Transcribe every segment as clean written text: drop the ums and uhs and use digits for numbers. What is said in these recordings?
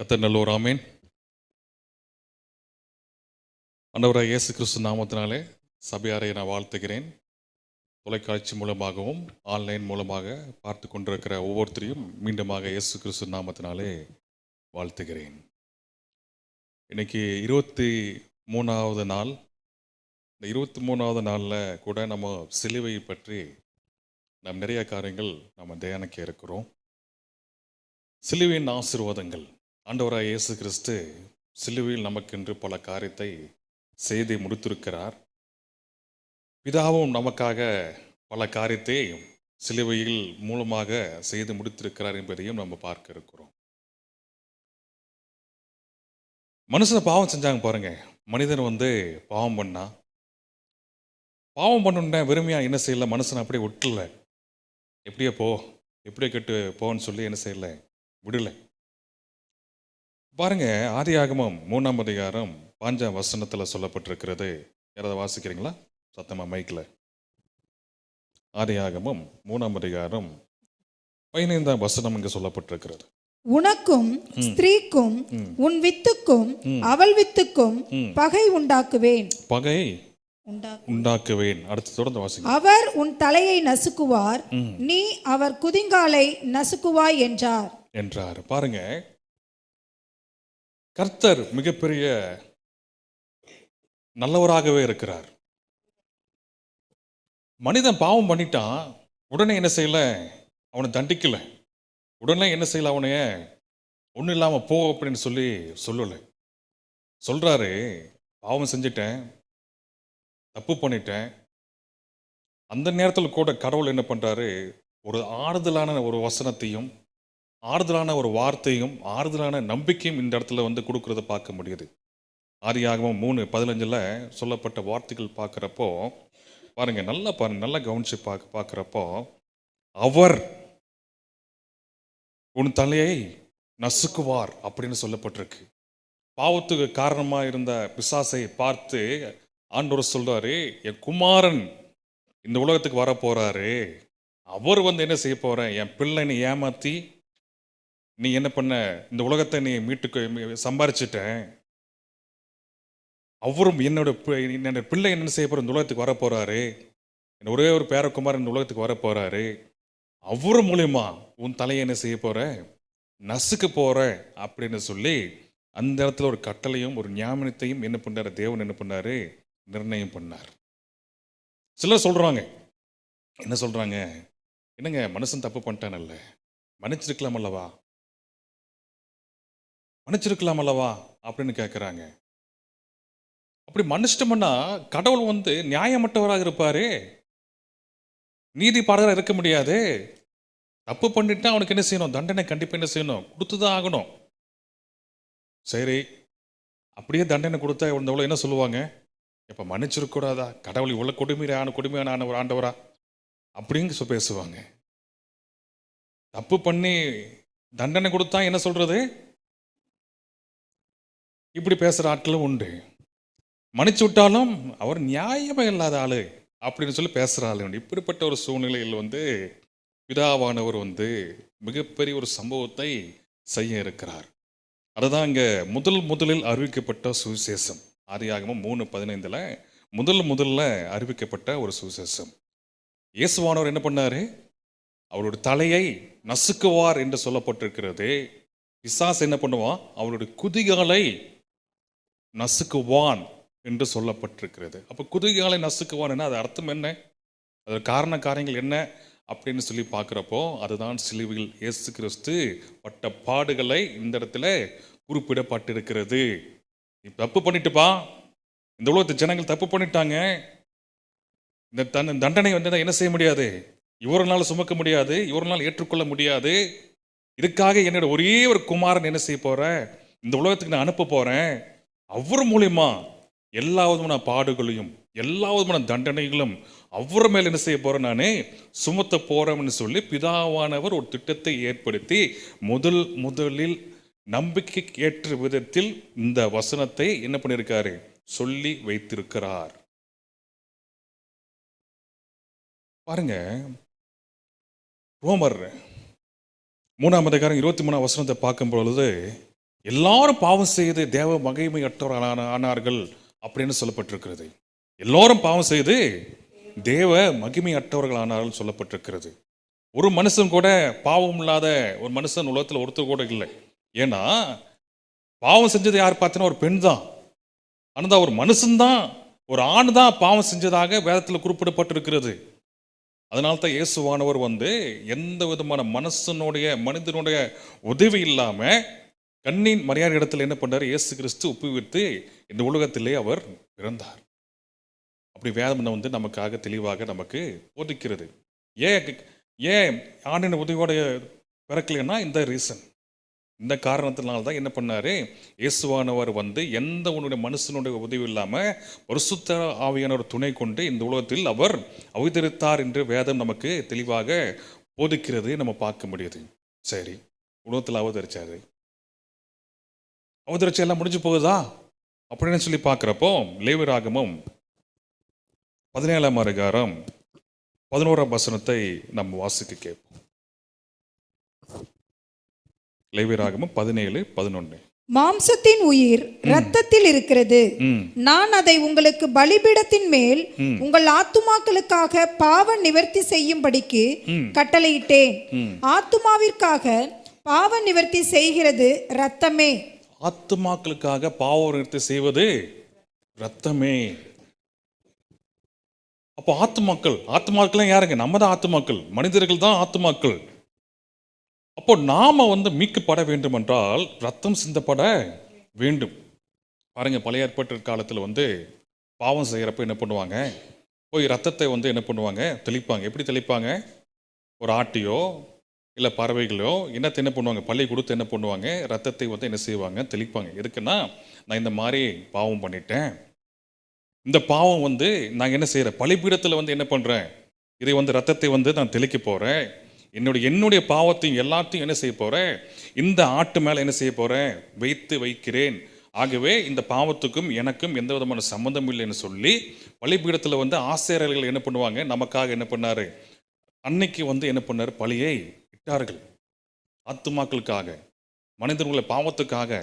கர்த்தர் நல்லோர். ஆமென். ஆண்டவராகிய இயேசு கிறிஸ்து நாமத்தினாலே சபையாரை நான் வாழ்த்துகிறேன். தொலைக்காட்சி மூலமாகவும் ஆன்லைன் மூலமாக பார்த்து கொண்டிருக்கிற ஒவ்வொருத்தரையும் மீண்டுமாக இயேசு கிறிஸ்து நாமத்தினாலே வாழ்த்துகிறேன். இன்னைக்கு 23வது நாள். இந்த 23வது நாளில் கூட நம்ம சிலுவை பற்றி நாம் நிறைய காரியங்கள் நம்ம தியானிக்க இருக்கிறோம். சிலுவையின் ஆசீர்வாதங்கள். ஆண்டவராகிய இயேசு கிறிஸ்து சிலுவையில் நமக்கென்று பல காரியத்தை செய்து முடித்திருக்கிறார். பிதாவும் நமக்காக பல காரியத்தை சிலுவையில் மூலமாக செய்து முடித்திருக்கிறார் என்பதையும் நம்ம பார்க்க இருக்கிறோம். மனுஷனை பாவம் செஞ்சாங்க பாருங்க. மனிதன் பாவம் பண்ணா, பாவம் பண்ணுன்னா வெறுமையா என்ன செய்யல, மனுஷனை அப்படியே விட்டுல, எப்படியே போ, எப்படியே கெட்டு போன்னு சொல்லி என்ன செய்யல, விடல. பாருங்க, ஆதியாகமம் 3ஆம் அதிகாரம் 5ஆம் வசனத்தில் சொல்லப்பட்டிருக்கிறது. யாராவது வாசிக்கிறீங்களா? சத்தமா மைக்கில். ஆதியாகமம் 3ஆம் அதிகாரம் 15ஆம் வசனம் இங்கே சொல்லப்பட்டிருக்கிறது. உனக்கும் ஸ்திரீக்கும் உன் வித்துக்கும் அவள் வித்துக்கும் பகை உண்டாக்குவேன். பகை உண்டாக்குவேன். அடுத்து தொடர்ந்து வாசிங்க. அவர் உன் தலையை நசுக்குவார், நீ அவர் குதிங்காலை நசுக்குவாய் என்றார். பாருங்க, கர்த்தர் மிகப்பெரிய நல்லவராகவே இருக்கிறார். மனிதன் பாவம் பண்ணிட்டான், உடனே என்ன செய்யல, அவனை தண்டிக்கல. உடனே என்ன செய்யல, அவனைய ஒன்றும் இல்லாமல் போ அப்படின்னு சொல்லலை. சொல்றாரு, பாவம் செஞ்சிட்டேன், தப்பு பண்ணிட்டேன். அந்த நேரத்தில் கூட கடவுள் என்ன பண்றாரு, ஒரு ஆறுதலான ஒரு வசனத்தையும், ஆறுதலான ஒரு வார்த்தையும், ஆறுதலான நம்பிக்கையும் இந்த இடத்துல கொடுக்கறத பார்க்க முடியுது. ஆதியாகமம் 3:15 சொல்லப்பட்ட வார்த்தைகள் பார்க்குறப்போ பாருங்க, நல்லா கவனிச்சு பார்க்குறப்போ, அவர் உன் தலையை நசுக்குவார் அப்படின்னு சொல்லப்பட்டிருக்கு. பாவத்துக்கு காரணமாக இருந்த பிசாசை பார்த்து ஆண்டவர் சொல்றாரு, என் குமாரன் இந்த உலகத்துக்கு வர போறாரு, அவர் என்ன செய்ய போற, என் பிள்ளைனை ஏமாத்தி நீ என்ன பண்ண, இந்த உலகத்தை நீ மீட்டுக்கு சம்பாரிச்சிட்டேன், அவரும் என்னோட பிள்ளை என்ன செய்ய போற, இந்த உலகத்துக்கு வர போறாரு, ஒரே ஒரு பேரக்குமார் இந்த உலகத்துக்கு வர போறாரு, அவர் மூலியமா உன் தலையை என்ன செய்ய போற, நசுக்க போற அப்படின்னு சொல்லி அந்த இடத்துல ஒரு கட்டளையும் ஒரு ஞாபகத்தையும் என்ன பண்ணாரு, தேவன் என்ன பண்ணாரு, நிர்ணயம் பண்ணார். சிலர் சொல்றாங்க, என்ன சொல்றாங்க, என்னங்க மனுஷன் தப்பு பண்ணிட்டானல்ல, மன்னிச்சிருக்கலாம் அல்லவா அப்படின்னு கேட்குறாங்க. அப்படி மன்னிச்சிட்டோம்னா கடவுள் நியாயமற்றவராக இருப்பாரு, நீதி பாடகராக இருக்க முடியாது. தப்பு பண்ணிட்டா அவனுக்கு என்ன செய்யணும், தண்டனை கண்டிப்பாக என்ன செய்யணும், கொடுத்துதான் ஆகணும். சரி, அப்படியே தண்டனை கொடுத்தா இவ்வளோ என்ன சொல்லுவாங்க, இப்போ மன்னிச்சிருக்கூடாதா, கடவுள் இவ்வளோ கொடுமையான ஒரு ஆண்டவரா அப்படிங்க பேசுவாங்க. தப்பு பண்ணி தண்டனை கொடுத்தா என்ன சொல்றது, இப்படி பேசுகிற ஆட்களும் உண்டு. மன்னிச்சு விட்டாலும் அவர் நியாயமே இல்லாத ஆளு அப்படின்னு சொல்லி பேசுகிற ஆளு உண்டு. இப்படிப்பட்ட ஒரு சூழ்நிலையில் பிதாவானவர் மிகப்பெரிய ஒரு சம்பவத்தை செய்ய இருக்கிறார். அதுதான் இங்கே முதலில் அறிவிக்கப்பட்ட சுவிசேஷம். ஆதியாகமம் 3:15 முதல்ல அறிவிக்கப்பட்ட ஒரு சுவிசேஷம். இயேசுவானவர் என்ன பண்ணாரு, அவருடைய தலையை நசுக்குவார் என்று சொல்லப்பட்டிருக்கிறது. பிசாசு என்ன பண்ணுவான், அவருடைய குதிகாலை நசுக்குவான் என்று சொல்லப்பட்டிருக்கிறது. அப்போ குதிகாலை நசுக்குவான், அது அர்த்தம் என்ன, அது காரியங்கள் என்ன அப்படின்னு சொல்லி பார்க்குறப்போ, அதுதான் சிலுவையில் இயேசு கிறிஸ்து பட்ட பாடுகளை இந்த இடத்துல குறிப்பிடப்பட்டிருக்கிறது. நீ தப்பு பண்ணிட்டுப்பா, இந்த உலகத்து ஜனங்கள் தப்பு பண்ணிட்டாங்க, இந்த தண்டனை என்ன செய்ய முடியாது, இவரால் சுமக்க முடியாது, இவரால் ஏற்றுக்கொள்ள முடியாது. இதுக்காக என்னோட ஒரே ஒரு குமாரன் என்ன செய்ய போறேன், இந்த உலகத்துக்கு நான் அனுப்ப போறேன், அவர் மூலியமா எல்லா விதமான பாடுகளையும் எல்லா விதமான தண்டனைகளும் அவர் மேல் என்ன செய்ய போறேன், நானே சுமத்த போறேன்னு சொல்லி பிதாவானவர் ஒரு திட்டத்தை ஏற்படுத்தி முதலில் நம்பிக்கை ஏற்ற விதத்தில் இந்த வசனத்தை என்ன பண்ணியிருக்காரு, சொல்லி வைத்திருக்கிறார். பாருங்க, ரோமர் 3ஆம் அதிகாரம் 23ஆம் வசனத்தை பார்க்கும் பொழுது எல்லாரும் பாவம் செய்து தேவ மகிமையற்றவர்கள் ஆனார்கள் அப்படின்னு சொல்லப்பட்டிருக்கிறது. எல்லாரும் பாவம் செய்து தேவ மகிமையற்றவர்கள் ஆனார்கள் சொல்லப்பட்டிருக்கிறது. ஒரு மனுஷன் கூட பாவம் இல்லாத ஒரு மனுஷன் உலகத்தில் ஒருத்தர் கூட இல்லை. ஏன்னா பாவம் செஞ்சது யார் பார்த்தீங்கன்னா ஒரு பெண் தான். ஆனால் ஒரு மனுஷன்தான், ஒரு ஆண் தான் பாவம் செஞ்சதாக வேதத்தில் குறிப்பிடப்பட்டிருக்கிறது. அதனால தான் இயேசுவானவர் எந்த விதமான மனிதனுடைய உதவி இல்லாம கண்ணின் மரியாதை இடத்துல என்ன பண்ணார்? இயேசு கிறிஸ்து ஒப்புவித்து இந்த உலகத்திலே அவர் பிறந்தார். அப்படி வேதம் நமக்காக தெளிவாக நமக்கு போதிக்கிறது. ஏன் ஆணின் உதவியோடைய பிறக்கலைன்னா இந்த ரீசன், இந்த காரணத்தினால்தான் என்ன பண்ணாரு? இயேசுவானவர் எந்த உன்னுடைய மனுஷனுடைய உதவி இல்லாம பரிசுத்த ஆவியானவர் துணை கொண்டு இந்த உலகத்தில் அவர் அவதரித்தார் என்று வேதம் நமக்கு தெளிவாக போதிக்கிறது, நம்ம பார்க்க முடியுது. சரி, உலகத்தில் அவதரிச்சாரு, அவதரிச்சு எல்லாம் முடிஞ்சு போகுதா அப்படின்னு சொல்லி பார்க்குறப்போ லேவியராகமம் 17ஆம் அதிகாரம் 11ஆம் வசனத்தை நம்ம வாசிக்க கேட்போம். லேவியராகமம் 17:11. மாம்சத்தின் உயிர் இரத்தத்தில் இருக்கிறது. நான் அதை உங்களுக்கு பலிபீடத்தின் மேல் உங்கள் ஆத்துமாக்களுக்காக பாவ நிவர்த்தி செய்யும்படிக்கு கட்டளையிட்டேன். ஆத்துமாவிற்காக பாவ நிவர்த்தி செய்கிறது இரத்தமே. ஆத்துமாக்களுக்காக பாவ நிவர்த்தி செய்வது இரத்தமே. அப்போ ஆத்துமாக்கள் யாருங்க? நம்ம தான் ஆத்துமாக்கள், மனிதர்கள் தான் ஆத்துமாக்கள். அப்போ நாம மீட்கப்பட வேண்டும் என்றால் ரத்தம் சிந்தப்பட வேண்டும். பாருங்க, பழைய ஏற்பாட்டு காலத்தில் பாவம் செய்யறப்ப என்ன பண்ணுவாங்க? போய் ரத்தத்தை என்ன பண்ணுவாங்க? தெளிப்பாங்க. எப்படி தெளிப்பாங்க? ஒரு ஆட்டியோ இல்லை பறவைகளோ என்ன பண்ணுவாங்க? பள்ளி கொடுத்து என்ன பண்ணுவாங்க? ரத்தத்தை என்ன செய்வாங்க? தெளிப்பாங்க. எதுக்குன்னா, நான் இந்த மாதிரி பாவம் பண்ணிட்டேன், இந்த பாவம் நான் என்ன செய்கிறேன்? பலிபீடத்தில் என்ன பண்ணுறேன்? இதை ரத்தத்தை நான் தெளிக்க போகிறேன். என்னுடைய பாவத்தையும் எல்லாத்தையும் என்ன செய்ய போகிறேன்? இந்த ஆட்டு மேலே என்ன செய்ய போகிறேன்? வைக்கிறேன். ஆகவே இந்த பாவத்துக்கும் எனக்கும் எந்த விதமான சம்மந்தம் இல்லைன்னு சொல்லி பலிபீடத்தில் ஆசாரியர்கள் என்ன பண்ணுவாங்க? நமக்காக என்ன பண்ணார்? அன்னைக்கு என்ன பண்ணார்? பலியை இட்டார்கள். ஆத்துமாக்களுக்காக, மனிதர்களுடைய பாவத்துக்காக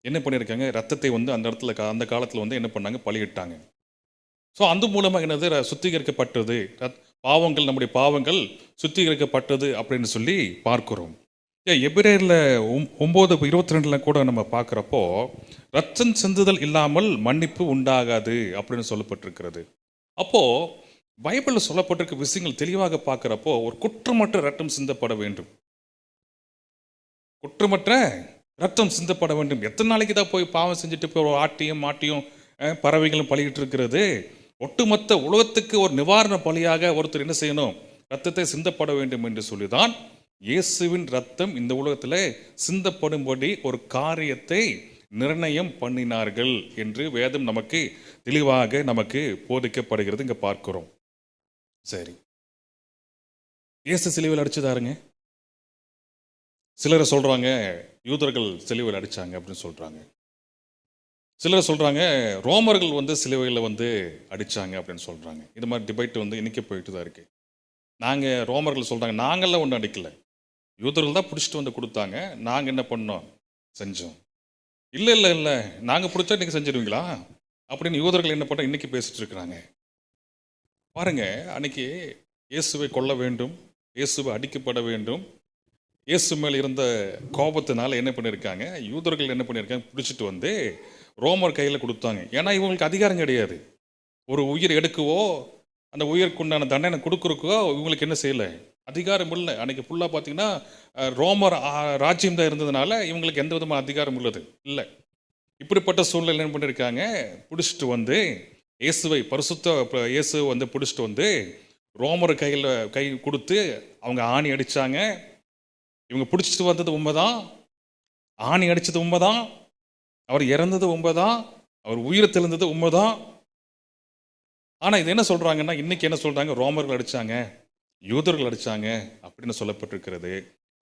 என்ன பண்ணியிருக்காங்க? ரத்தத்தை அந்த இடத்துல அந்த காலத்தில் என்ன பண்ணாங்க? பலியிட்டாங்க. ஸோ அந்த மூலமாக என்னது? சுத்திகரிக்கப்பட்டது, பாவங்கள், நம்முடைய பாவங்கள் சுத்திகரிக்கப்பட்டது அப்படின்னு சொல்லி பார்க்கிறோம். எபிரேயரில் 9:22 கூட நம்ம பார்க்குறப்போ ரத்தம் சிந்துதல் இல்லாமல் மன்னிப்பு உண்டாகாது அப்படின்னு சொல்லப்பட்டிருக்கிறது. அப்போது பைபிளில் சொல்லப்பட்டிருக்க விஷயங்கள் தெளிவாக பார்க்குறப்போ ஒரு குற்றமற்ற ரத்தம் சிந்தப்பட வேண்டும். குற்றமற்ற ரத்தம் சிந்தப்பட வேண்டும். எத்தனை நாளைக்கு தான் போய் பாவம் செஞ்சுட்டு போய் ஒரு ஆட்டியும் மாட்டியும் பறவைகளும் பலியிட்டு இருக்கிறது? ஒட்டுமொத்த உலகத்துக்கு ஒரு நிவாரண பலியாக ஒருத்தர் என்ன செய்யணும்? ரத்தத்தை சிந்தப்பட வேண்டும் என்று சொல்லிதான் இயேசுவின் ரத்தம் இந்த உலகத்தில் சிந்தப்படும்படி ஒரு காரியத்தை நிர்ணயம் பண்ணினார்கள் என்று வேதம் நமக்கு தெளிவாக நமக்கு போதிக்கப்படுகிறது. இங்கே பார்க்கிறோம். சரி, இயேசு சிலுவையில் அடிச்சதாருங்க. சிலரை சொல்றாங்க யூதர்கள் சிலுவையில் அடிச்சாங்க அப்படின்னு சொல்றாங்க. சிலர் சொல்றாங்க ரோமர்கள் சிலுவையில் அடிச்சாங்க அப்படின்னு சொல்றாங்க. இது மாதிரி டிபேட் இன்னைக்கு போயிட்டு தான் இருக்கு. நாங்கள் ரோமர்கள் சொல்றாங்க, நாங்கள்லாம் ஒன்றும் அடிக்கல, யூதர்கள் தான் பிடிச்சிட்டு கொடுத்தாங்க, நாங்கள் என்ன பண்ணோம்? செஞ்சோம். இல்லை இல்லை இல்லை, நாங்கள் பிடிச்சா இன்னைக்கு செஞ்சிருவீங்களா அப்படின்னு யூதர்கள் என்ன பண்ண இன்னைக்கு பேசிட்டு இருக்கிறாங்க. பாருங்க, அன்னைக்கு இயேசுவை கொல்ல வேண்டும், இயேசுவை அடிக்கப்பட வேண்டும், இயேசு மேல் இருந்த கோபத்தினால என்ன பண்ணியிருக்காங்க? யூதர்கள் என்ன பண்ணியிருக்காங்க? பிடிச்சிட்டு ரோமர் கையில் கொடுத்தாங்க. ஏன்னா இவங்களுக்கு அதிகாரம் கிடையாது. ஒரு உயிர் எடுக்கவோ அந்த உயிருக்குண்டான தண்டனை கொடுக்குறக்கோ இவங்களுக்கு என்ன செய்யலை? அதிகாரம் இல்லை. அன்னைக்கு ஃபுல்லாக பார்த்தீங்கன்னா ரோமர் ராஜ்யம் தான் இருந்ததுனால இவங்களுக்கு எந்த விதமான அதிகாரம் இல்லை. இப்படிப்பட்ட சூழ்நிலை என்ன பண்ணியிருக்காங்க? பிடிச்சிட்டு இயேசுவை இயேசு பிடிச்சிட்டு ரோமர் கை கொடுத்து அவங்க ஆணி அடித்தாங்க. இவங்க பிடிச்சிட்டு வந்தது உண்மைதான், ஆணி அடித்தது உண்மைதான், அவர் இறந்தது உண்மைதான், அவர் உயிரை தெளிந்தது உண்மைதான். ஆனால் இது என்ன சொல்கிறாங்கன்னா, இன்னைக்கு என்ன சொல்கிறாங்க? ரோமர்கள் அடித்தாங்க, யூதர்கள் அடித்தாங்க அப்படின்னு சொல்லப்பட்டிருக்கிறது.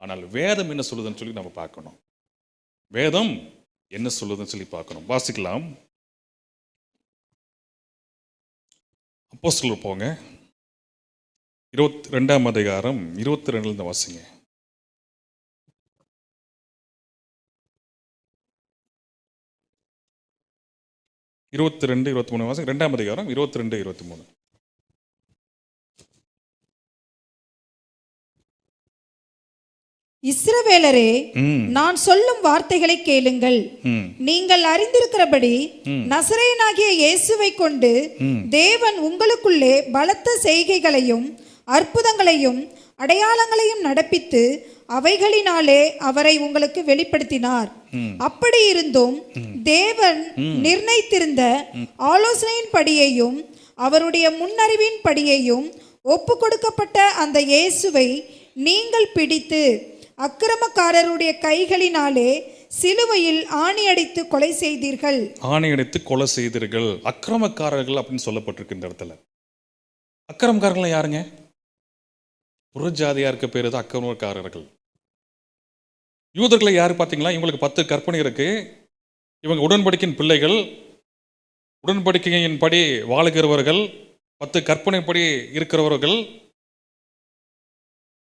ஆனால் வேதம் என்ன சொல்லுதுன்னு சொல்லி நம்ம பார்க்கணும். வேதம் என்ன சொல்லுதுன்னு சொல்லி பார்க்கணும். வாசிக்கலாம். அப்போஸ்தலர் போங்க, 22ஆம் அதிகாரம் 22 வாசிங்க. 22, 23 வாசம். 2ஆம் அதிகாரம் 22, 23. இஸ்ரவேலரே, ம் நான் சொல்லும் வார்த்தைகளை கேளுங்கள். ம் நீங்கள் அறிந்திருக்கிறபடி நசரேயனாகிய இயேசுவை கொண்டு தேவன் உங்களுக்குள்ளே பலத்த செய்கைகளையும் அற்புதங்களையும் அடையாளங்களையும் நடப்பித்து அவைகளினாலே அவரை உங்களுக்கு வெளிப்படுத்தினார். அப்படி இருந்தும் தேவன் நிர்ணயித்திருந்த ஆலோசனையின் படியையும் அவருடைய முன்னறிவின் படியையும் ஒப்பு கொடுக்கப்பட்ட அந்த இயேசுவை நீங்கள் பிடித்து அக்கிரமக்காரருடைய கைகளினாலே சிலுவையில் ஆணியடித்து கொலை செய்தீர்கள். ஆணையடித்து கொலை செய்தீர்கள். அக்கிரமக்காரர்கள் அப்படின்னு சொல்லப்பட்டிருக்கு இந்த இடத்துல. அக்கிரமக்காரர்கள் யாருங்க? புறஜாதியா இருக்க பேரு தான் அக்கிரமக்காரர்கள். யூதர்களை யாரு பார்த்தீங்களா? இவங்களுக்கு 10 கற்பனை இருக்கு. இவங்க உடன்படிக்கையின் பிள்ளைகள், உடன்படிக்கையின் படி வாழுகிறவர்கள், 10 கற்பனைப்படி இருக்கிறவர்கள்.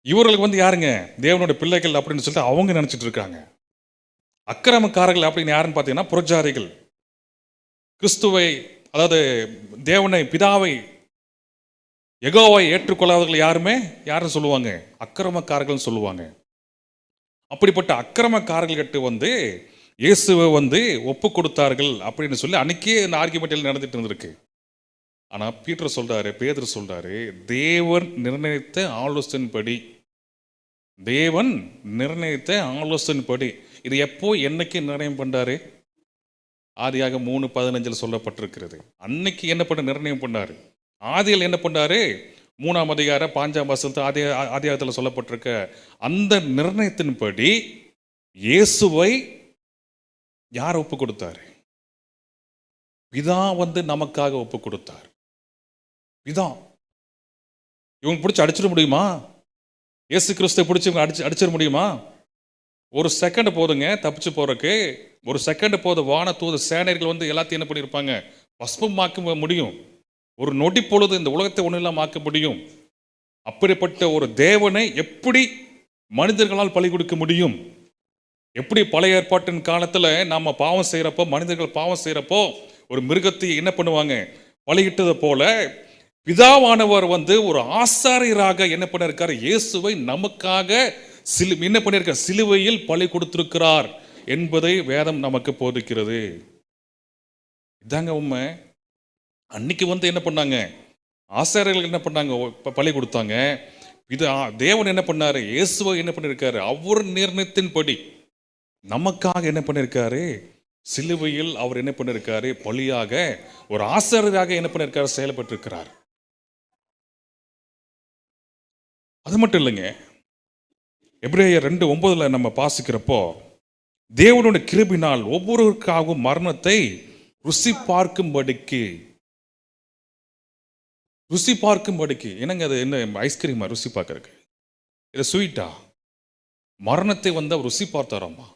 இவர்களுக்கு யாருங்க? தேவனுடைய பிள்ளைகள் அப்படின்னு சொல்லிட்டு அவங்க நினைச்சிட்டு இருக்காங்க. அக்கிரமக்காரர்கள் அப்படின்னு யாருன்னு பார்த்தீங்கன்னா புறஜாதிகள். கிறிஸ்துவை, அதாவது தேவனை, பிதாவை, யெகோவாவை ஏற்றுக்கொள்ளாதவர்கள் யாரும் சொல்லுவாங்க? அக்கிரமக்காரர்கள் சொல்லுவாங்க. அப்படிப்பட்ட அக்கிரமக்காரர்கள்கிட்ட இயேசுவை ஒப்பு கொடுத்தார்கள் அப்படின்னு சொல்லி அன்னைக்கே இந்த ஆர்கியூமெண்ட் நடந்துட்டு இருந்திருக்கு. ஆனா பேதுரு சொல்றாரு, தேவன் நிர்ணயித்த ஆலோசனைப்படி, தேவன் நிர்ணயித்த ஆலோசனைப்படி. இது எப்போ, என்னைக்கு நிர்ணயம் பண்ணாரு? ஆதியாக 3:15 சொல்லப்பட்டிருக்கிறது. அன்னைக்கு என்ன பண்ண நிர்ணயம் பண்ணாரு? ஆதியில் என்ன பண்ணாரு? 3ஆம் அதிகாரம் 5ஆம் வசனத்தில் ஆதியாகத்தில் சொல்லப்பட்டிருக்க அந்த நிர்ணயத்தின்படி இயேசுவை யார் ஒப்பு கொடுத்தாரு? பிதா நமக்காக ஒப்பு கொடுத்தார். பிதா. இவங்க பிடிச்சி அடிச்சிட முடியுமா? இயேசு கிறிஸ்துவை பிடிச்சி இவங்க அடிச்சிட முடியுமா? ஒரு செகண்ட் போதுங்க தப்பிச்சு போறதுக்கு. ஒரு செகண்ட் போது வான தூது சேனைகள் எல்லாத்தையும் என்ன பண்ணியிருப்பாங்க? பஸ்பமாக்க முடியும். ஒரு நொடி பொழுது இந்த உலகத்தை ஒன்றும் இல்லாம ஆக்க முடியும். அப்படிப்பட்ட ஒரு தேவனை எப்படி மனிதர்களால் பலி கொடுக்க முடியும்? எப்படி பழைய ஏற்பாட்டின் காலத்துல நாம பாவம் செய்யறப்போ, மனிதர்கள் பாவம் செய்யறப்போ ஒரு மிருகத்தை என்ன பண்ணுவாங்க? பலியிட்டது போல பிதாவானவர் ஒரு ஆசாரியராக என்ன பண்ணிருக்காரு? இயேசுவை நமக்காக என்ன பண்ணிருக்கார்? சிலுவையில் பலி கொடுத்திருக்கிறார் என்பதை வேதம் நமக்கு போதிக்கிறது. இதாங்க உண்மை. அன்னைக்கு என்ன பண்ணாங்க? ஆசாரியர்கள் என்ன பண்ணாங்க? பலி கொடுத்தாங்க. இது தேவன் என்ன பண்ணாரு? இயேசுவை என்ன பண்ணிருக்காரு? அவர் நிர்ணயத்தின்படி நமக்காக என்ன பண்ணிருக்காரு? சிலுவையில் அவர் என்ன பண்ணிருக்காரு? பலியாக, ஒரு ஆசாரியராக என்ன பண்ணிருக்காரு? செயல்பட்டிருக்கிறார். அது மட்டும் இல்லைங்க. எபிரேயர் 2:9 நம்ம வாசிக்கிறப்போ, தேவனுடைய கிருபையினால் ஒவ்வொருவருக்காகவும் மரணத்தை ருசி பார்க்கும்படிக்கு. என்னங்க அது? என்ன ஐஸ்கிரீமா ருசி பார்க்கறதுக்கு? இது ஸ்வீட்டா? மரணத்தை அவர் ருசி பார்த்தாராமா.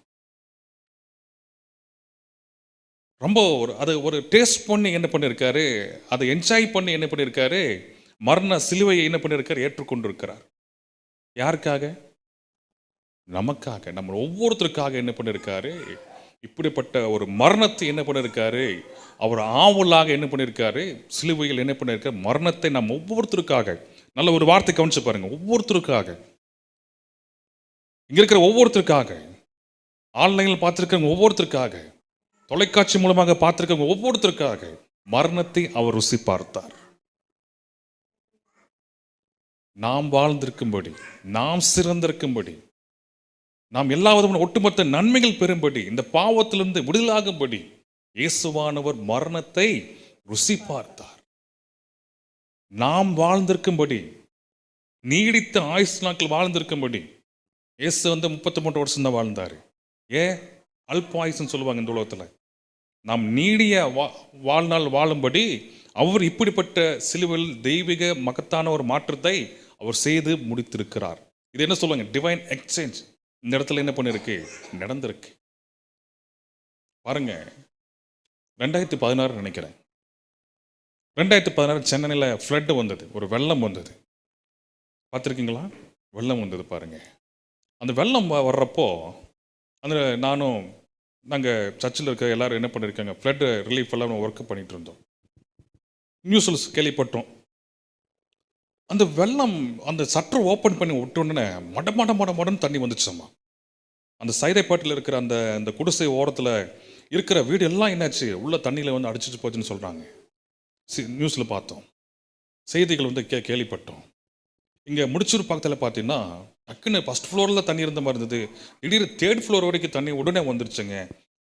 ரொம்ப ஒரு டேஸ்ட் பண்ணி என்ன பண்ணியிருக்காரு? அதை என்ஜாய் பண்ணி என்ன பண்ணியிருக்காரு? மரண சிலுவையை என்ன பண்ணியிருக்காரு? ஏற்றுக்கொண்டிருக்கிறார். யாருக்காக? நமக்காக, நம்ம ஒவ்வொருத்தருக்காக என்ன பண்ணியிருக்காரு? இப்படிப்பட்ட ஒரு மரணத்தை என்ன பண்ணியிருக்காரு? அவர் ஆவலாக என்ன பண்ணியிருக்காரு? சிலுவையில் என்ன பண்ணியிருக்காரு? மரணத்தை நம்ம ஒவ்வொருத்தருக்காக. நல்ல ஒரு வார்த்தை கவனிச்சு பாருங்க. ஒவ்வொருத்தருக்காக, இங்க இருக்கிற ஒவ்வொருத்தருக்காக, ஆன்லைனில் பார்த்திருக்கிறவங்க ஒவ்வொருத்தருக்காக, தொலைக்காட்சி மூலமாக பார்த்திருக்கவங்க ஒவ்வொருத்தருக்காக மரணத்தை அவர் ருசி பார்த்தார். நாம் வாழ்ந்திருக்கும்படி, நாம் சிறந்திருக்கும்படி, நாம் எல்லா விதமான ஒட்டுமொத்த நன்மைகள் பெறும்படி, இந்த பாவத்திலிருந்து விடுதலாகும்படி இயேசுவானவர் மரணத்தை ருசி பார்த்தார். நாம் வாழ்ந்திருக்கும்படி, நீடித்த ஆயுசு நாட்கள் வாழ்ந்திருக்கும்படி. இயேசு 33 வருஷம் தான் வாழ்ந்தாரு. அல்ப ஆயுசுன்னு சொல்லுவாங்க இந்த உலகத்துல. நாம் நீடிய வாழ்நாள் வாழும்படி அவர் இப்படிப்பட்ட சிலுவையில் தெய்வீக மகத்தான ஒரு மாற்றத்தை அவர் செய்து முடித்திருக்கிறார். இது என்ன சொல்லுவாங்க? டிவைன் எக்ஸ்சேஞ்ச் இந்த இடத்துல என்ன பண்ணிருக்கு? நடந்திருக்கு. பாருங்க, 2016 நினைக்கிறேன், 2016 சென்னையில் ஃப்ளட் வந்தது, ஒரு வெள்ளம் வந்தது. பார்த்துருக்கீங்களா? வெள்ளம் வந்தது பாருங்க. அந்த வெள்ளம் வர்றப்போ நானும் நாங்கள் சர்ச்சில் இருக்க எல்லாரும் என்ன பண்ணியிருக்காங்க, ஃப்ளட் ரிலீஃப் எல்லாம் ஒர்க் பண்ணிட்டு இருந்தோம். நியூஸில் கேள்விப்பட்டோம், அந்த வெள்ளம் அந்த சட்டர் ஓப்பன் பண்ணி விட்டோன்னே மட மட மட மடன்னு தண்ணி வந்துச்சும்மா. அந்த சைதைப்பாட்டில் இருக்கிற அந்த அந்த குடிசை ஓரத்தில் இருக்கிற வீடு எல்லாம் என்னாச்சு, உள்ள தண்ணியில் வந்து அடிச்சிட்டு போச்சுன்னு சொல்கிறாங்க. நியூஸில் பார்த்தோம், செய்திகள் வந்து கேள்விப்பட்டோம். இங்கே முடிச்சூர் பக்கத்தில் பார்த்தீங்கன்னா டக்குன்னு ஃபஸ்ட் ஃப்ளோரில் தண்ணி இருந்த மாதிரி இருந்தது, திடீர்னு 3rd ஃப்ளோர் வரைக்கும் தண்ணி உடனே வந்துருச்சுங்க.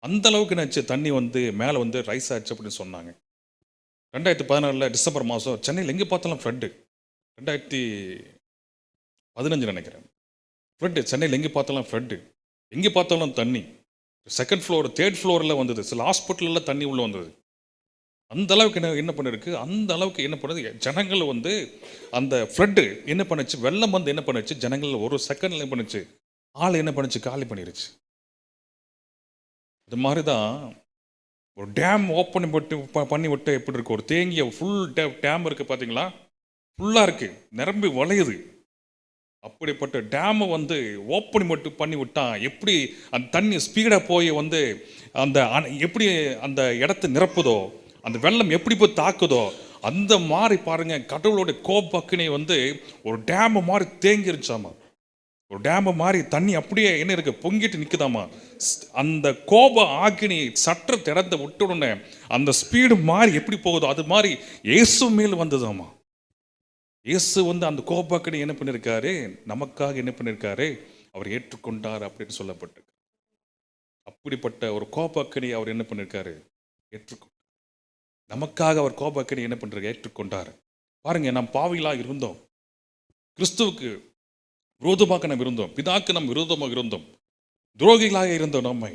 அந்த அளவுக்கு என்னாச்சு, தண்ணி வந்து மேலே வந்து ரைஸ் ஆச்சு அப்படின்னு சொன்னாங்க. 2016 டிசம்பர் மாதம் சென்னையில் எங்கே பார்த்தாலும் ஃப்ளட்டு. 2015 நினைக்கிறேன், ஃப்ளட்டு சென்னையில் எங்கே பார்த்தாலும் ஃப்ளட்டு, எங்கே பார்த்தாலும் தண்ணி. 2nd ஃப்ளோர் 3rd ஃப்ளோரில் வந்தது, சில ஹாஸ்பிட்டலில் தண்ணி உள்ளே வந்தது. அந்த அளவுக்கு என்ன பண்ணிருக்கு, அந்த அளவுக்கு என்ன பண்ணுது, ஜனங்கள் வந்து அந்த ஃப்ளட்டு என்ன பண்ணுச்சு, வெள்ளம் வந்து என்ன பண்ணுச்சு, ஜனங்கள் ஒரு செகண்ட்ல என்ன பண்ணுச்சு, ஆள் என்ன பண்ணுச்சு, காலி பண்ணிருச்சு. இது மாதிரி தான் ஒரு டேம் ஓப்பன் பண்ணி விட்டு எப்படி இருக்கு, ஒரு தேங்கிய ஃபுல் டேம் இருக்குது பார்த்தீங்களா, ஃபுல்லாக இருக்குது, நிரம்பி வளையுது. அப்படிப்பட்ட டேமை வந்து ஓப்பன் மட்டும் பண்ணி விட்டா எப்படி அந்த தண்ணி ஸ்பீடாக போய் வந்து அந்த எப்படி அந்த இடத்த நிரப்புதோ, அந்த வெள்ளம் எப்படி போய் தாக்குதோ, அந்த மாதிரி பாருங்க கடவுளோட கோபக்கினை வந்து ஒரு டேம் மாதிரி தேங்கிருச்சாமா. ஒரு டேம் மாதிரி தண்ணி அப்படியே என்ன இருக்கு, பொங்கிட்டு நிற்குதாமா. அந்த கோப ஆக்கினி சற்று திறந்த விட்டுடனே அந்த ஸ்பீடு மாதிரி எப்படி போகுதோ அது மாதிரி இயேசு மேல் வந்ததாமா. இயேசு வந்து அந்த கோபாக்கினை என்ன பண்ணியிருக்காரு, நமக்காக என்ன பண்ணியிருக்காரு, அவர் ஏற்றுக்கொண்டார் அப்படின்னு சொல்லப்பட்டிருக்கு. அப்படிப்பட்ட ஒரு கோபாக்கினை அவர் என்ன பண்ணியிருக்காரு, ஏற்றுக்கொண்டார். நமக்காக அவர் கோபாக்கினை என்ன பண்ணுறாரு, ஏற்றுக்கொண்டார். பாருங்க, நாம் பாவிகளாக இருந்தோம், கிறிஸ்துவுக்கு விரோதமாக நாம் இருந்தோம், பிதாக்கு நாம் விரோதமாக இருந்தோம், துரோகிகளாக இருந்தோம். நம்மை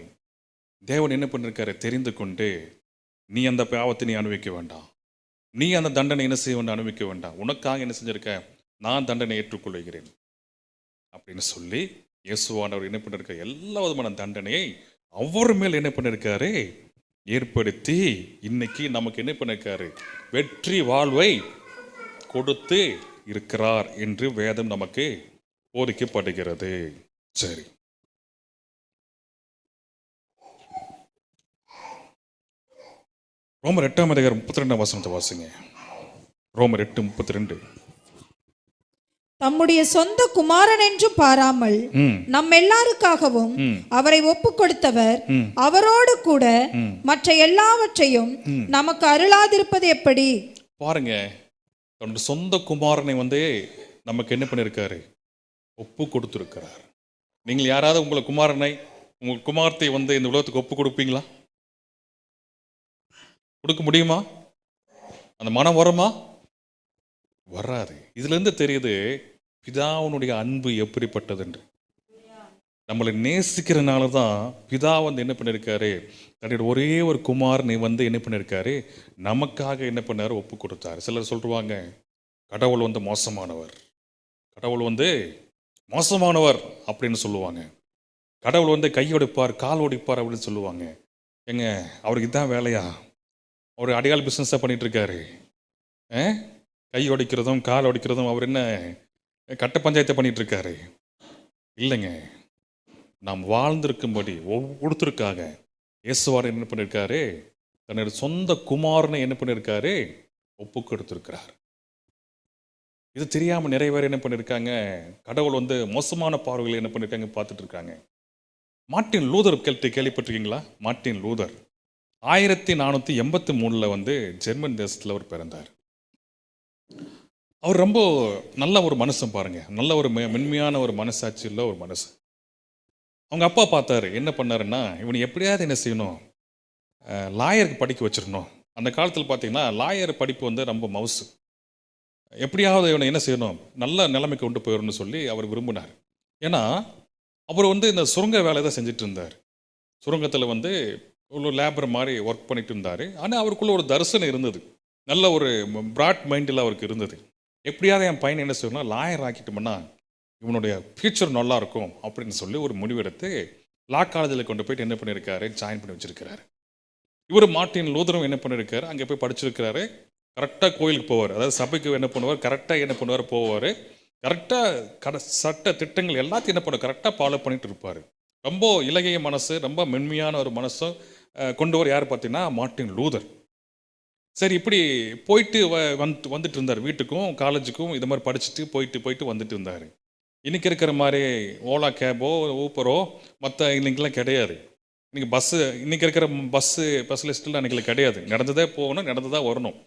தேவன் என்ன பண்ணியிருக்காரு, தெரிந்து கொண்டு நீ அந்த பாவத்தை நீ அனுபவிக்க வேண்டாம், நீ அந்த தண்டனை என்ன செய்ய வேண்டாம், அனுபவிக்க வேண்டாம், உனக்காக என்ன செஞ்சிருக்க, நான் தண்டனை ஏற்றுக்கொள்கிறேன் அப்படின்னு சொல்லி இயேசுவானவர் என்ன பண்ணிருக்காரு, எல்லா விதமான தண்டனையை அவர் மேல் என்ன பண்ணிருக்காரு, ஏற்படுத்தி இன்னைக்கு நமக்கு என்ன பண்ணிருக்காரு, வெற்றி வாழ்வை கொடுத்து இருக்கிறார் என்று வேதம் நமக்கு போதிக்கப்படுகிறது. சரி, ரோமர் 8:32 வாசிங்க. ரோமர் 8:32. தம்முடைய சொந்த குமாரன் என்றும் பாராமல் நம் எல்லாருக்காகவும் அவரை ஒப்பு கொடுத்தவர் அவரோடு கூட மற்ற எல்லாவற்றையும் நமக்கு அருளாதிருப்பது எப்படி? பாருங்க, தன்னுடைய சொந்த குமாரனை வந்து நமக்கு என்ன பண்ணிருக்காரு, ஒப்பு கொடுத்திருக்கிறார். நீங்கள் யாராவது உங்களை குமாரனை, உங்கள் குமாரத்தை வந்து இந்த உலகத்துக்கு ஒப்பு கொடுப்பீங்களா? கொடுக்க முடியுமா? அந்த மனம் வருமா? வராது. இதுல இருந்து தெரியுது பிதாவுனுடைய அன்பு எப்படிப்பட்டது என்று. நம்மளை நேசிக்கிறனால தான் பிதா வந்து என்ன பண்ணியிருக்காரு, தன்னுடைய ஒரே ஒரு குமாரனை வந்து என்ன பண்ணியிருக்காரு, நமக்காக என்ன பண்ணாரு, ஒப்பு கொடுத்தாரு. சிலர் சொல்லுவாங்க, கடவுள் வந்து மோசமானவர், கடவுள் வந்து மோசமானவர் அப்படின்னு சொல்லுவாங்க. கடவுள் வந்து கையொடிப்பார், கால் ஒடிப்பார் அப்படின்னு சொல்லுவாங்க. எங்க அவருக்கு இதுதான் வேலையா? அவர் அடையாள பிஸ்னஸாக பண்ணிட்டு இருக்காரு. கை உடைக்கிறதும் கால் உடைக்கிறதும் அவர் என்ன கட்ட பஞ்சாயத்தை பண்ணிட்டு இருக்காரு? இல்லைங்க, நாம் வாழ்ந்திருக்கும்படி ஒவ்வொருத்தருக்காக இயேசுவார் என்ன பண்ணியிருக்காரு, தன்னுடைய சொந்த குமாரனை என்ன பண்ணியிருக்காரு, ஒப்பு கொடுத்திருக்கிறார். இது தெரியாமல் நிறைய பேர் என்ன பண்ணியிருக்காங்க, கடவுள் வந்து மோசமான பார்வைகளை என்ன பண்ணியிருக்காங்க பார்த்துட்டு இருக்காங்க. மார்ட்டின் லூதர் கேள்விப்பட்டிருக்கீங்களா? மார்ட்டின் லூதர் 1483 வந்து ஜெர்மன் தேசத்தில் அவர் பிறந்தார். அவர் ரொம்ப நல்ல ஒரு மனுஷன் பாருங்க, நல்ல ஒரு மென்மையான ஒரு மனசாட்சி உள்ள ஒரு மனுஷன். அவங்க அப்பா பார்த்தாரு, என்ன பண்ணாருன்னா, இவனை எப்படியாவது என்ன செய்யணும், லாயருக்கு படிக்க வச்சிடணும். அந்த காலத்தில் பார்த்தீங்கன்னா லாயர் படிப்பு வந்து ரொம்ப மவுசு. எப்படியாவது இவனை என்ன செய்யணும், நல்ல நிலைமைக்கு கொண்டு போயிடணும்னு சொல்லி அவர் விரும்பினார். ஏன்னா அவர் வந்து இந்த சுரங்க வேலை தான் செஞ்சுட்டு இருந்தார். சுரங்கத்தில் வந்து ஒரு லேபர் மாதிரி ஒர்க் பண்ணிட்டு இருந்தார். ஆனால் அவருக்குள்ள ஒரு தரிசனம் இருந்தது, நல்ல ஒரு பிராட் மைண்டில் அவருக்கு இருந்தது. எப்படியாவது என் பையனை என்ன செய்யணும், லாயர் ஆக்கிட்டோம்னா இவனுடைய ஃபியூச்சர் நல்லா இருக்கும் அப்படின்னு சொல்லி ஒரு முடிவெடுத்து லா காலேஜில் கொண்டு போயிட்டு என்ன பண்ணியிருக்காரு, ஜாயின் பண்ணி வச்சிருக்கிறாரு. இவர் மார்ட்டின் லூதரும் என்ன பண்ணியிருக்காரு, அங்கே போய் படிச்சிருக்கிறாரு. கரெக்டாக கோயிலுக்கு போவார், அதாவது சபைக்கு என்ன பண்ணுவார், கரெக்டாக என்ன பண்ணுவார், போவார். கரெக்டாக சட்ட திட்டங்கள் எல்லாத்தையும் என்ன பண்ணுவார், கரெக்டாக ஃபாலோ பண்ணிட்டு இருப்பார். ரொம்ப இலகிய மனசு, ரொம்ப மென்மையான ஒரு மனசும் கொண்டவர் யார் பார்த்தீங்கன்னா மார்ட்டின் லூதர். சரி, இப்படி போயிட்டு வந்துட்டு இருந்தார். வீட்டுக்கும் காலேஜுக்கும் இது மாதிரி படிச்சுட்டு போயிட்டு வந்துட்டு இருந்தார். இன்றைக்கி இருக்கிற மாதிரி ஓலா கேபோ ஊப்பரோ மற்ற இன்னைக்கெல்லாம் கிடையாது. இன்றைக்கி இன்றைக்கி இருக்கிற ஸ்பெஷலிஸ்ட்லாம் அன்றைக்கி கிடையாது. நடந்ததே போகணும், நடந்ததாக வரணும்.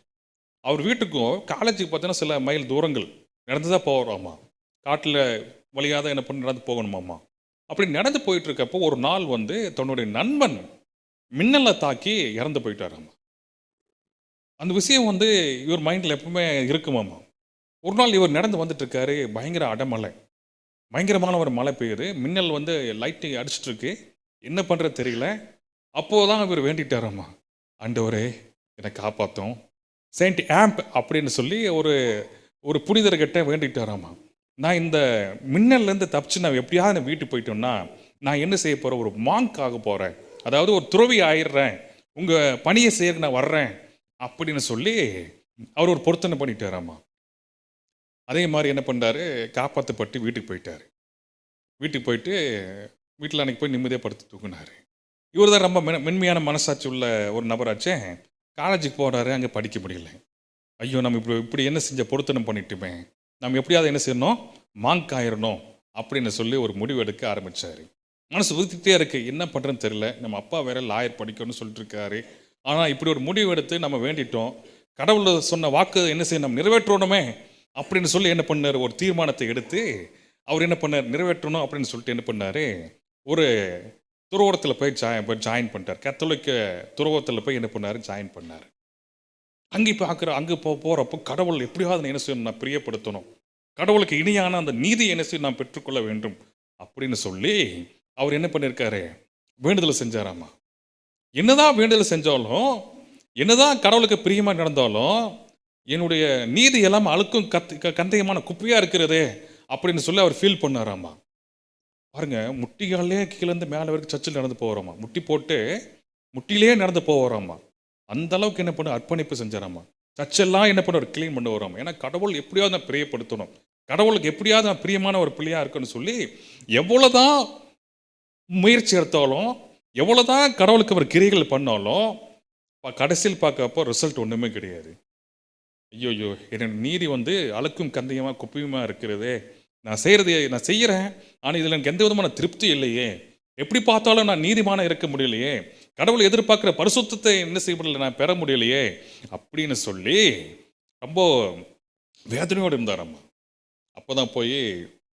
அவர் வீட்டுக்கும் காலேஜுக்கு பார்த்தீங்கன்னா சில மைல் தூரங்கள் நடந்ததாக போகிறோம்மா. காட்டில் வழியாக என்ன பண்ணி நடந்து போகணுமாம்மா. அப்படி நடந்து போயிட்டுருக்கப்போ ஒரு நாள் தன்னுடைய நண்பன் மின்னலை தாக்கி இறந்து போயிட்டாராம்மா. அந்த விஷயம் இவர் மைண்டில் எப்பவுமே இருக்குமாம்மா. ஒரு நாள் இவர் நடந்து வந்துட்டு இருக்காரு. பயங்கர அடமலை, பயங்கரமான ஒரு மழை பெய்யுது. மின்னல் லைட்டு அடிச்சிட்டு இருக்கு. என்ன பண்ணுறது தெரியல. அப்போதான் இவர் வேண்டிட்டாராம்மா, ஆண்டவரே என்னை காப்பாற்றும், செயின்ட் ஆம்ப் அப்படின்னு சொல்லி ஒரு புனிதர்கிட்ட வேண்டிட்டாராம்மா. நான் இந்த மின்னல்லேருந்து தப்பிச்சு நான் எப்படியாவது நான் வீட்டுக்கு போயிட்டோம்னா நான் என்ன செய்ய போகிறேன், ஒரு மாங்க் ஆக போகிறேன், அதாவது ஒரு துறவி ஆயிடுறேன், உங்கள் பணியை செய்ய நான் வர்றேன் அப்படின்னு சொல்லி அவர் ஒரு பொருத்தனை பண்ணிட்டாராம்மா. அதே மாதிரி என்ன பண்ணாரு, காப்பாற்றப்பட்டு வீட்டுக்கு போயிட்டார். வீட்டுக்கு போயிட்டு வீட்டில் அன்றைக்கி போய் நிம்மதியாக படுத்து தூக்குனார். இவர் தான் ரொம்ப மென்மையான மனசாட்சி உள்ள ஒரு நபராச்சே. காலேஜுக்கு போகிறாரு, அங்கே படிக்க முடியல. ஐயோ, நம்ம இப்படி என்ன செஞ்ச பொருத்தனை பண்ணிட்டுமே, நம்ம எப்படியாவது என்ன செய்யணும், மாங்க் ஆயிடணும் அப்படின்னு சொல்லி ஒரு முடிவு எடுக்க ஆரம்பித்தார். மனசு ஊற்றிக்கிட்டே இருக்குது, என்ன பண்ணுறதுன்னு தெரியல. நம்ம அப்பா வேற லாயர் படிக்கணும்னு சொல்லிட்டு இருக்காரு. ஆனால் இப்படி ஒரு முடிவு எடுத்து நம்ம வேண்டிட்டோம், கடவுள் சொன்ன வாக்கு என்ன செய்ய நம்ம நிறைவேற்றணுமே அப்படின்னு சொல்லி என்ன பண்ணார், ஒரு தீர்மானத்தை எடுத்து அவர் என்ன பண்ணார், நிறைவேற்றணும் அப்படின்னு சொல்லிட்டு என்ன பண்ணார், ஒரு துறவரத்தில் போய் ஜாயின் பண்ணிட்டார். கத்தோலிக்க துறவரத்தில் போய் என்ன பண்ணார், ஜாயின் பண்ணார். அங்கே போகிறப்போ கடவுள் எப்படியாவது என்ன செய்யணும், நான் பிரியப்படுத்தணும், கடவுளுக்கு இனியான அந்த நீதி என்ன செய்ய நான் பெற்றுக்கொள்ள வேண்டும் அப்படின்னு சொல்லி அவர் என்ன பண்ணியிருக்காரு, வேண்டுதலை செஞ்சாராமா. என்னதான் வேண்டுதல் செஞ்சாலும், என்னதான் கடவுளுக்கு பிரியமாக நடந்தாலும், என்னுடைய நீதி எல்லாம் அழுக்கும் கந்தையமான குப்பையாக இருக்கிறதே அப்படின்னு சொல்லி அவர் ஃபீல் பண்ணாராமா. பாருங்க, முட்டிகாலே கீழேருந்து மேலே வரைக்கும் சர்ச்சில் நடந்து போகிறாமா. முட்டி போட்டு முட்டிலே நடந்து போகிறாமா. அந்த அளவுக்கு என்ன பண்ண அர்ப்பணிப்பு செஞ்சாராமா. சர்ச்செல்லாம் என்ன பண்ண ஒரு க்ளீன் பண்ண வராமா. ஏன்னா கடவுள் எப்படியாவது நான் பிரியப்படுத்தணும், கடவுளுக்கு எப்படியாவது நான் பிரியமான ஒரு பிள்ளையாக இருக்குன்னு சொல்லி எவ்வளோதான் முயற்சி எடுத்தாலும், எவ்வளோதான் கடவுளுக்கு அவர் கிரிகள் பண்ணாலும் கடைசியில் பார்க்கப்போ ரிசல்ட் ஒன்றுமே கிடையாது. ஐயோயோ, என்னோட நீதி அழுக்கும் கந்தையமாக குப்பையுமாக இருக்கிறதே, நான் செய்கிறேன், ஆனால் இதில் எனக்கு எந்த விதமான திருப்தி இல்லையே, எப்படி பார்த்தாலும் நான் நீதிமான இருக்க முடியலையே, கடவுள் எதிர்பார்க்குற பரிசுத்தத்தை என்ன செய்ய முடியல, நான் பெற முடியலையே அப்படின்னு சொல்லி ரொம்ப வேதனையோடு இருந்தாராம்மா. அப்போ தான் போய்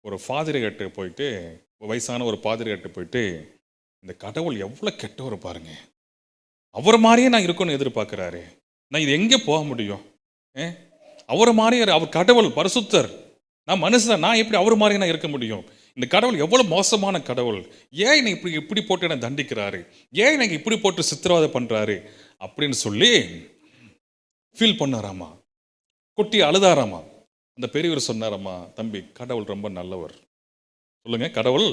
ஒரு ஃபாதிரிகிட்ட போயிட்டு, வயசான ஒரு பாதிரிகிட்ட போயிட்டு, இந்த கடவுள் எவ்வளோ கெட்டவர் பாருங்க, அவரை மாதிரியே நான் இருக்கணும்னு எதிர்பார்க்குறாரு, நான் இது எங்கே போக முடியும், அவரை மாதிரியே, அவர் கடவுள் பரிசுத்தர், நான் மனுஷன், நான் எப்படி அவர் மாதிரியே நான் இருக்க முடியும், இந்த கடவுள் எவ்வளோ மோசமான கடவுள், ஏன் என்னை இப்படி போட்டு என்னை தண்டிக்கிறாரு, ஏன் எனக்கு இப்படி போட்டு சித்திரவதை பண்ணுறாரு அப்படின்னு சொல்லி ஃபீல் பண்ணாராமா. கொட்டி அழுதாராமா. அந்த பெரியவர் சொன்னாராமா, தம்பி, கடவுள் ரொம்ப நல்லவர், சொல்லுங்க, கடவுள்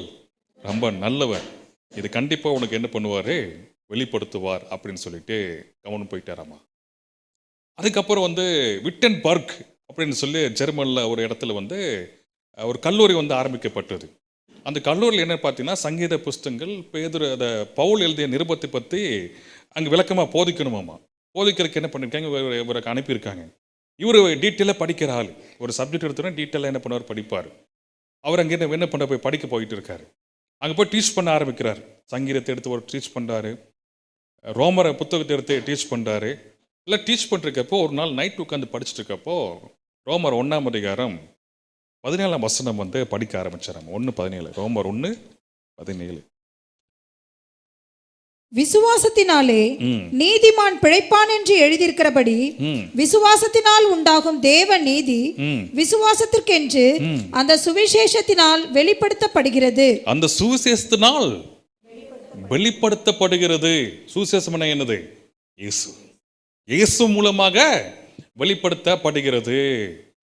ரொம்ப நல்லவர், இது கண்டிப்பாக உனக்கு என்ன பண்ணுவார், வெளிப்படுத்துவார் அப்படின்னு சொல்லிட்டு கவனம் போயிட்டாராமா. அதுக்கப்புறம் விட்டன்பர்க் அப்படின்னு சொல்லி ஜெர்மனில் ஒரு இடத்துல ஒரு கல்லூரி ஆரம்பிக்கப்பட்டது. அந்த கல்லூரியில் என்ன பார்த்தீங்கன்னா, சங்கீத புஸ்தகங்கள், அதை பவுல் எழுதிய நிருபத்தை பற்றி அங்கே விளக்கமாக போதிக்கணுமாம்மா. போதிக்கிறதுக்கு என்ன பண்ணியிருக்காங்க, இவருக்கு அனுப்பியிருக்காங்க. இவர் டீட்டெயிலாக படிக்கிற ஆள், ஒரு சப்ஜெக்ட் எடுத்தோன்னா டீட்டெயிலாக என்ன பண்ணுவார், படிப்பார். அவர் அங்கே என்ன பண்ண போய் படிக்க போயிட்டு இருக்காரு. அங்கே போய் டீச் பண்ண ஆரம்பிக்கிறார். சங்கீதத்தை எடுத்து ஒரு டீச் பண்ணுறாரு, ரோமரை புத்தகத்தை எடுத்து டீச் பண்ணுறாரு. இல்லை டீச் பண்ணிருக்கப்போ ஒரு நாள் நைட் உட்காந்து படிச்சுட்டு இருக்கப்போ ரோமர் 1ஆம் அதிகாரம் 17ஆம் வசனம் படிக்க ஆரம்பிச்சாராம். 1:17, ரோமர் 1:17. விசுவாசத்தினாலே நீதிமான் பிழைப்பான் என்று எழுதியிருக்கிறபடி விசுவாசத்தினால் உண்டாகும் தேவ நீதி விசுவாசத்திற்கென்று அந்த சுவிசேஷத்தினால் வெளிப்படுத்தப்படுகிறது. அந்த சுவிசேஷத்தினால் வெளிப்படுத்தப்படுகிறது. சுவிசேஷம் என்னது, இயேசு, இயேசு மூலமாக வெளிப்படுத்தப்படுகிறது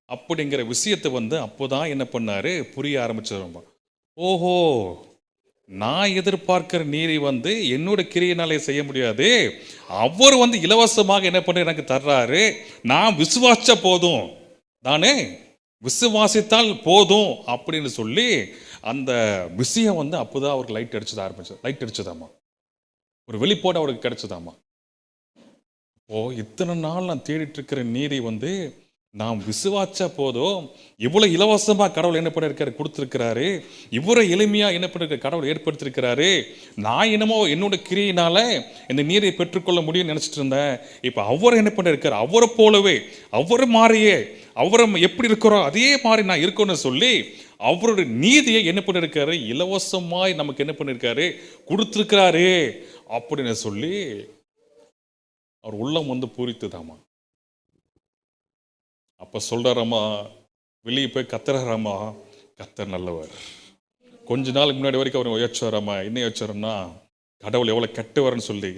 அப்படிங்கிற விஷயத்தை அப்போதான் என்ன பண்ணாரு, புரிய ஆரம்பிச்சிருமா. ஓஹோ, நான் எதிர்பார்க்கிற நீதி என்னோட கிரியையினாலே செய்ய முடியாது, அவர் இலவசமாக என்ன பண்ண எனக்கு தர்றாரு, நான் விசுவாசிச்ச போதும், நானே விசுவாசித்தால் போதும் அப்படின்னு சொல்லி அந்த விஷயம் வந்து அப்போதான் அவருக்கு லைட் அடிச்சதாமா, ஒரு வெளிப்பாடு அவருக்கு கிடைச்சதாமா. இத்தனை நாள் நான் தேடிட்டு இருக்கிற நீதி வந்து நாம் விசுவாச்சா போதும், இவ்வளவு இலவசமா கடவுள் என்ன பண்ணிருக்காரு, கொடுத்திருக்கிறாரு. இவ்வளவு எளிமையா என்ன பண்ணிருக்க கடவுள் ஏற்படுத்திருக்கிறாரு. நான் என்னமோ என்னோட கிரியினால இந்த நீதியை பெற்றுக்கொள்ள முடியும்னு நினைச்சிட்டு இருந்தேன். இப்ப அவர் என்ன பண்ணிருக்காரு, அவரை போலவே, அவரை மாதிரியே, அவரை எப்படி இருக்கிறோம் அதே மாதிரி நான் இருக்கணும்னு சொல்லி அவருடைய நீதியை என்ன பண்ணிருக்காரு, இலவசமாய் நமக்கு என்ன பண்ணிருக்காரு, கொடுத்திருக்கிறாரு அப்படின்னு சொல்லி அவர் உள்ளம் வந்து பூரித்துதாமா. அப்ப சொல்றாராமா, வெளியே போய் கத்துறாராமா, கர்த்தர் நல்லவர். கொஞ்ச நாளுக்கு முன்னாடி வரைக்கும் அவர் யோசிச்சாராமா, என்ன யோசிச்சாருன்னா, கடவுள் எவ்வளவு கெட்டவர்னு சொல்லி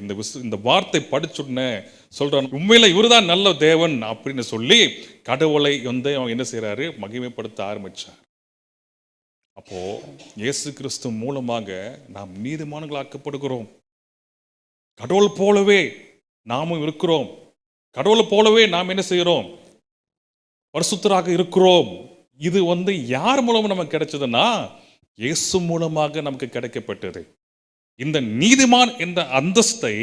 இந்த வார்த்தை படிச்சுடனே சொல்றான், உண்மையில இவருதான் நல்ல தேவன் அப்படின்னு சொல்லி கடவுளை வந்து அவன் என்ன செய்யறாரு, மகிமைப்படுத்த ஆரம்பிச்சார். அப்போ இயேசு கிறிஸ்து மூலமாக நாம் நீதிமான்களாக்கப்படுகிறோம். கடவுள் போலவே நாமும் இருக்கிறோம். கடவுளை போலவே நாம் என்ன செய்கிறோம், பரிசுத்தராக இருக்கிறோம். இது வந்து யார் மூலமா நமக்கு கிடைச்சதுன்னா, இயேசு மூலமாக நமக்கு கிடைக்கப்பட்டது. இந்த நீதிமான் என்ற அந்தஸ்தை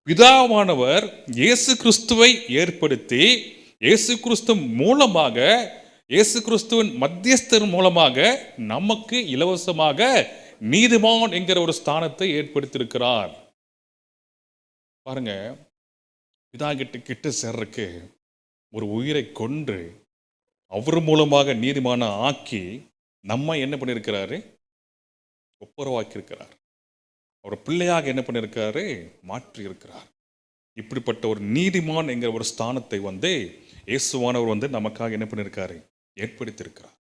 பிதாவானவர் இயேசு கிறிஸ்துவை ஏற்படுத்தி, இயேசு கிறிஸ்து மூலமாக, இயேசு கிறிஸ்துவின் மத்தியஸ்தர் மூலமாக நமக்கு இலவசமாக நீதிமான் என்கிற ஒரு ஸ்தானத்தை ஏற்படுத்தியிருக்கிறார். பாருங்க, பிதா கிட்ட சேர்றதுக்கு ஒரு உயிரை கொன்று அவர் மூலமாக நீதிமான ஆக்கி நம்ம என்ன பண்ணியிருக்கிறாரு, ஒப்புரவாக்கியிருக்கிறார். அவர் பிள்ளையாக என்ன பண்ணியிருக்காரு, மாற்றி இருக்கிறார். இப்படிப்பட்ட ஒரு நீதிமான் என்கிற ஒரு ஸ்தானத்தை வந்து இயேசுவானவர் வந்து நமக்காக என்ன பண்ணியிருக்காரு, ஏற்படுத்தியிருக்கிறார்.